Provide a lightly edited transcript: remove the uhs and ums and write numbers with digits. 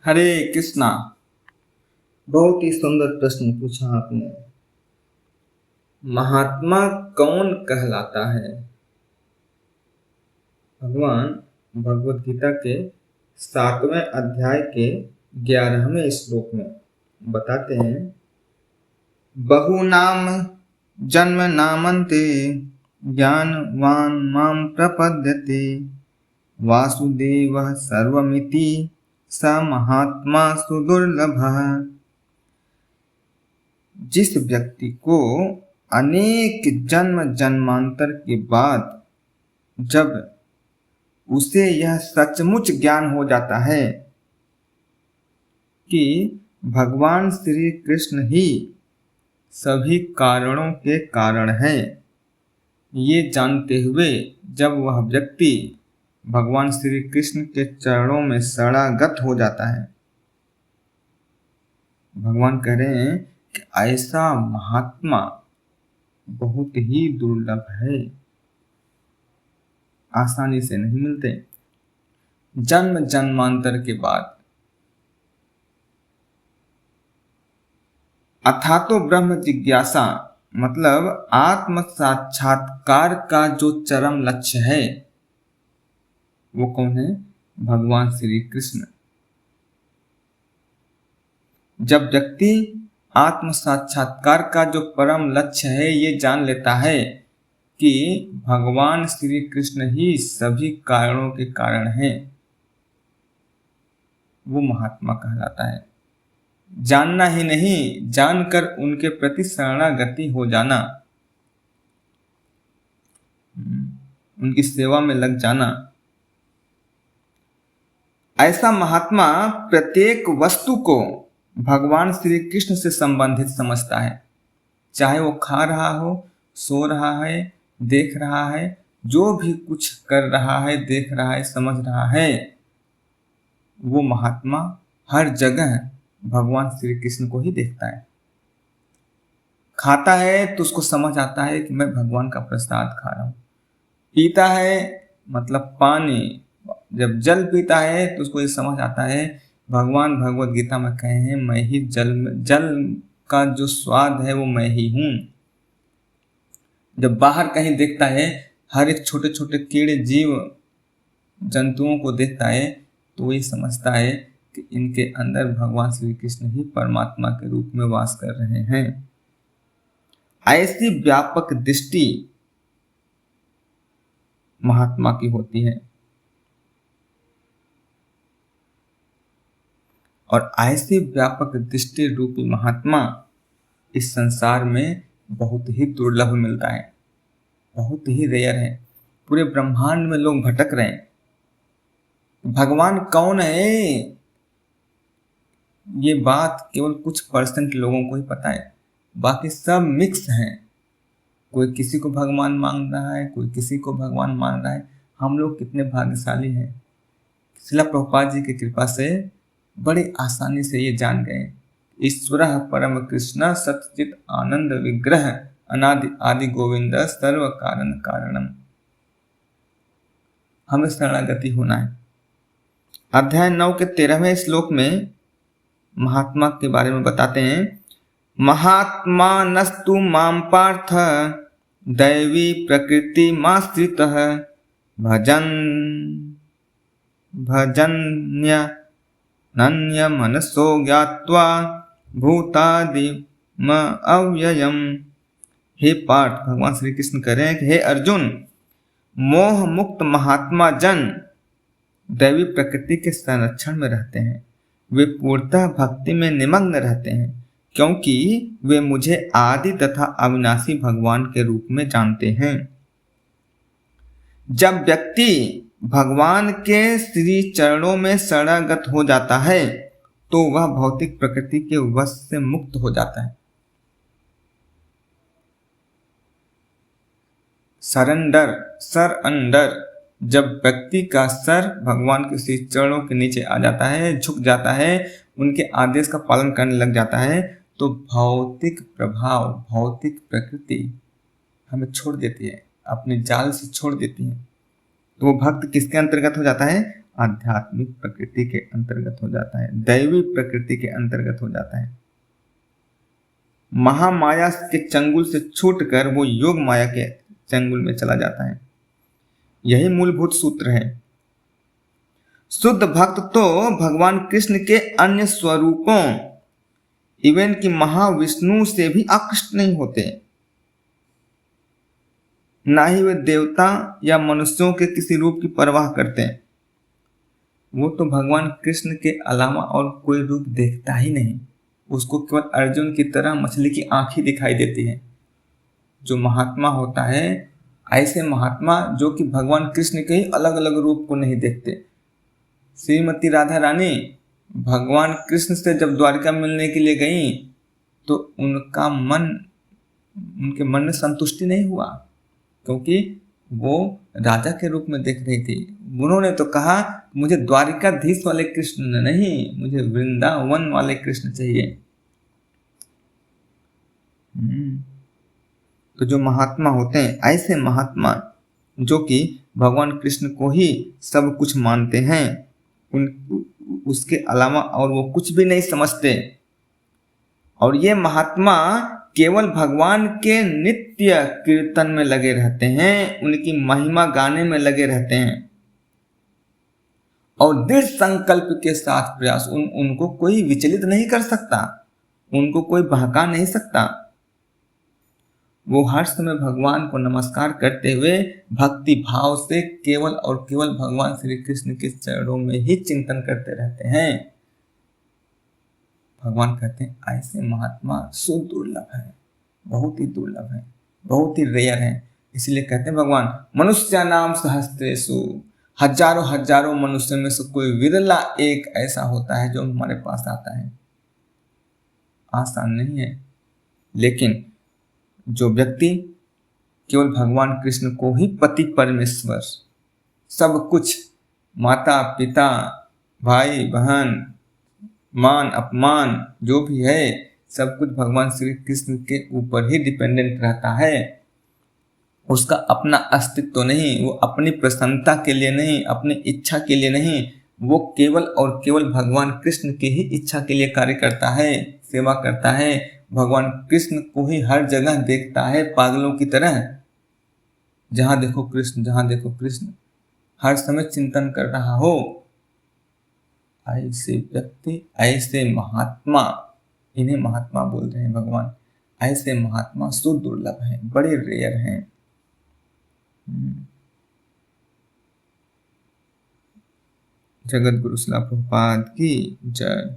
हरे कृष्णा। बहुत ही सुंदर प्रश्न पूछा आपने। महात्मा कौन कहलाता है? भगवान भगवत गीता के 7वें अध्याय के 11वें श्लोक में बताते हैं, बहुनाम जन्म नामन्ते ज्ञानवान माम प्रपद्यते वासुदेवः सर्वमिति स महात्मा सुदुर्लभः। जिस व्यक्ति को अनेक जन्म जन्मांतर के बाद जब उसे यह सचमुच ज्ञान हो जाता है कि भगवान श्री कृष्ण ही सभी कारणों के कारण है, ये जानते हुए जब वह व्यक्ति भगवान श्री कृष्ण के चरणों में शरणागत हो जाता है, भगवान कह रहे हैं कि ऐसा महात्मा बहुत ही दुर्लभ है, आसानी से नहीं मिलते। जन्म जन्मांतर के बाद अथातो ब्रह्म जिज्ञासा मतलब आत्म साक्षात्कार का जो चरम लक्ष्य है वो कौन है? भगवान श्री कृष्ण। जब व्यक्ति आत्म साक्षात्कार का जो परम लक्ष्य है ये जान लेता है कि भगवान श्री कृष्ण ही सभी कारणों के कारण हैं, वो महात्मा कहलाता है। जानना ही नहीं, जानकर उनके प्रति शरणागति हो जाना, उनकी सेवा में लग जाना। ऐसा महात्मा प्रत्येक वस्तु को भगवान श्री कृष्ण से संबंधित समझता है, चाहे वो खा रहा हो, सो रहा है, देख रहा है, जो भी कुछ कर रहा है, देख रहा है, समझ रहा है, वो महात्मा हर जगह भगवान श्री कृष्ण को ही देखता है। खाता है तो उसको समझ आता है कि मैं भगवान का प्रसाद खा रहा हूँ। पीता है मतलब पानी, जब जल पीता है तो उसको ये समझ आता है, भगवान भगवत गीता में कहे हैं, मैं ही जल का जो स्वाद है वो मैं ही हूँ। जब बाहर कहीं देखता है, हर एक छोटे छोटे कीड़े जीव जंतुओं को देखता है तो ये समझता है कि इनके अंदर भगवान श्री कृष्ण ही परमात्मा के रूप में वास कर रहे हैं। ऐसी व्यापक दृष्टि महात्मा की होती है और ऐसी व्यापक दृष्टि रूपी महात्मा इस संसार में बहुत ही दुर्लभ मिलता है, बहुत ही रेयर है। पूरे ब्रह्मांड में लोग भटक रहे हैं, भगवान कौन है ये बात केवल कुछ % लोगों को ही पता है, बाकी सब मिक्स हैं। कोई किसी को भगवान मान रहा है, कोई किसी को भगवान मान रहा है। हम लोग कितने भाग्यशाली हैं, श्रील प्रभुपाद जी की कृपा से बड़ी आसानी से ये जान गए, ईश्वरः परम कृष्ण सच्चित आनंद विग्रह अनादि आदि गोविंद सर्व कारण कारणम। हमें शरणागति होना है। अध्याय 9 के 13वें श्लोक में महात्मा के बारे में बताते हैं, महात्मा नस्तु माम पार्थ दैवी प्रकृति माश्रितः भजन्य नन्य मनसो ज्ञात्वा भूतादिम अव्ययम। हे पार्थ, भगवान श्री कृष्ण कह रहे हैं कि हे अर्जुन, मोह मुक्त महात्मा जन दैवी प्रकृति के संरक्षण में रहते हैं। वे पूर्णतः भक्ति में निमग्न रहते हैं क्योंकि वे मुझे आदि तथा अविनाशी भगवान के रूप में जानते हैं। जब व्यक्ति भगवान के श्री चरणों में शरणागत हो जाता है तो वह भौतिक प्रकृति के वश से मुक्त हो जाता है। सरेंडर, जब व्यक्ति का सर भगवान के श्री चरणों के नीचे आ जाता है, झुक जाता है, उनके आदेश का पालन करने लग जाता है, तो भौतिक प्रभाव, भौतिक प्रकृति हमें छोड़ देती है, अपने जाल से छोड़ देती है। तो वो भक्त किसके अंतर्गत हो जाता है? आध्यात्मिक प्रकृति के अंतर्गत हो जाता है, दैवी प्रकृति के अंतर्गत हो जाता है। महामाया के चंगुल से छूटकर वो योग माया के चंगुल में चला जाता है। यही मूलभूत सूत्र है। शुद्ध भक्त तो भगवान कृष्ण के अन्य स्वरूपों इवन कि महाविष्णु से भी आकृष्ट नहीं होते, ना ही वे देवता या मनुष्यों के किसी रूप की परवाह करते हैं। वो तो भगवान कृष्ण के अलावा और कोई रूप देखता ही नहीं। उसको केवल अर्जुन की तरह मछली की आंख ही दिखाई देती है। जो महात्मा होता है, ऐसे महात्मा जो कि भगवान कृष्ण के ही अलग अलग रूप को नहीं देखते। श्रीमती राधा रानी भगवान कृष्ण से जब द्वारका मिलने के लिए गई तो उनके मन में संतुष्टि नहीं हुआ, क्योंकि वो राजा के रूप में देख रही थी। उन्होंने तो कहा मुझे द्वारिकाधीश वाले कृष्ण नहीं, मुझे वृंदावन वाले कृष्ण चाहिए। तो जो महात्मा होते हैं, ऐसे महात्मा जो कि भगवान कृष्ण को ही सब कुछ मानते हैं, उसके अलावा और वो कुछ भी नहीं समझते। और ये महात्मा केवल भगवान के नित्य कीर्तन में लगे रहते हैं, उनकी महिमा गाने में लगे रहते हैं और दृढ़ संकल्प के साथ प्रयास। उनको कोई विचलित नहीं कर सकता, उनको कोई बहका नहीं सकता। वो हर समय भगवान को नमस्कार करते हुए भक्ति भाव से केवल और केवल भगवान श्री कृष्ण के चरणों में ही चिंतन करते रहते हैं। भगवान कहते हैं ऐसे महात्मा सुदुर्लभ है, बहुत ही दुर्लभ है, बहुत ही रेयर है। इसलिए कहते हैं भगवान मनुष्य नाम सहस्त्रेषु, हजारों हजारों मनुष्य में से कोई विरला एक ऐसा होता है जो हमारे पास आता है। आसान नहीं है, लेकिन जो व्यक्ति केवल भगवान कृष्ण को ही पति परमेश्वर सब कुछ, माता पिता भाई बहन मान अपमान जो भी है सब कुछ भगवान श्री कृष्ण के ऊपर ही डिपेंडेंट रहता है। उसका अपना अस्तित्व नहीं, वो अपनी प्रसन्नता के लिए नहीं, अपनी इच्छा के लिए नहीं, वो केवल और केवल भगवान कृष्ण की ही इच्छा के लिए कार्य करता है, सेवा करता है। भगवान कृष्ण को ही हर जगह देखता है पागलों की तरह। जहां देखो कृष्ण, जहां देखो कृष्ण, हर समय चिंतन कर रहा हो। ऐसे व्यक्ति, ऐसे महात्मा, इन्हें महात्मा बोल रहे हैं भगवान, ऐसे महात्मा सुदुर्लभ हैं, बड़े रेयर हैं। जगत गुरु श्रील प्रभुपाद की जय।